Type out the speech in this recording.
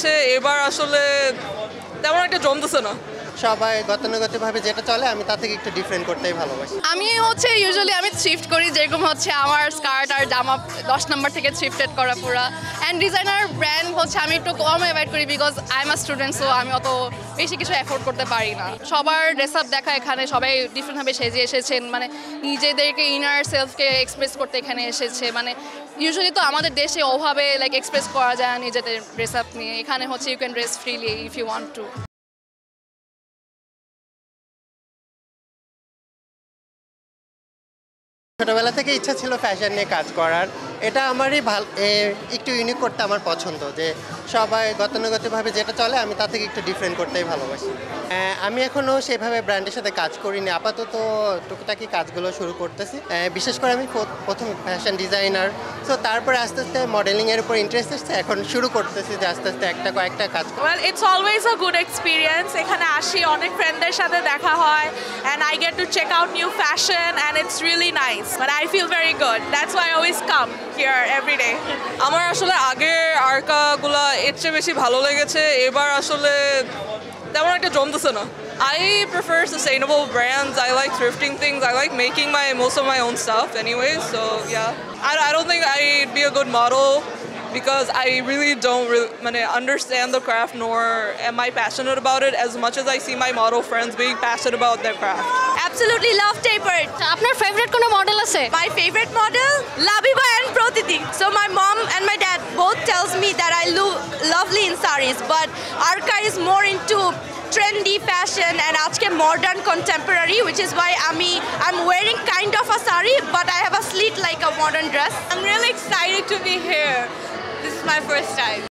লেগেছে, এবার আসলে তেমন একটা জমতেছে না। সবাই গতানুগতিকভাবে যেটা চলে আমি তা থেকে একটু ডিফারেন্ট করতেই ভালোবাসি। আমি ইউজুয়ালি আমি থ্রিফট করি, যেরকম আমার স্কার্ট আর জামা 10 নম্বর থেকে থ্রিফটেড করা পুরা। অ্যান্ড ডিজাইনার ব্র্যান্ড আমি একটু কম অ্যাভয়েড করি, because I am a student, so আমি অত বেশি কিছু অ্যাফোর্ড করতে পারি না। সবার ড্রেস আপ দেখা এখানে, সবাই ডিফারেন্টভাবে সেজে এসেছেন, নিজেদেরকে ইনার সেলফকে এক্সপ্রেস করতে এখানে এসেছে। ইউজুয়ালি তো আমাদের দেশে ওভাবে এক্সপ্রেস করা যায় নিজেদের ড্রেস আপ নিয়ে। এখানে you can dress freely if you want to. ছোটবেলা থেকে ইচ্ছা ছিল ফ্যাশন নিয়ে কাজ করার। এটা আমারই একটু ইউনিক করতে আমার পছন্দ, যে সবাই গতানুগতিকভাবে যেটা চলে আমি তা থেকে একটু ডিফারেন্ট করতেই ভালোবাসি। আমি এখনও সেভাবে ব্র্যান্ডের সাথে কাজ করিনি, আপাতত টুকিটাকি কাজগুলো শুরু করতেছি। বিশেষ করে আমি প্রথম ফ্যাশন ডিজাইনার, সো তারপরে আস্তে আস্তে মডেলিংয়ের উপর ইন্টারেস্ট এসেছে, এখন শুরু করতেছি যে আস্তে আস্তে কয়েকটা কাজ। Well, it's always a good experience. এখানে আসি, অনেক ফ্রেন্ডদের সাথে দেখা হয়, and I get to check out new fashion and it's really nice. But I feel very good. That's why I always come here every day. আমার আসলে আগের আরকাগুলা এর চেয়ে বেশি ভালো লেগেছে, এবার আসলে তেমন একটা জমতেছে না। I prefer sustainable brands. I like thrifting things. I like making most of my own stuff anyway. So yeah, I don't think I'd be a good model because I really don't understand the craft, nor am I passionate about it as much as I see my model friends being passionate about their craft. Absolutely love tapered. আপনার favourite কোনো model আছে? My favorite model, Labiba and Pratiti. So my mom and my dad both tells me that I look lovely in saris, but Arka is more into trendy fashion and aajke modern contemporary, which is why I'm wearing kind of a sari, but I have a slit like a modern dress. I'm really excited to be here. This is my first time.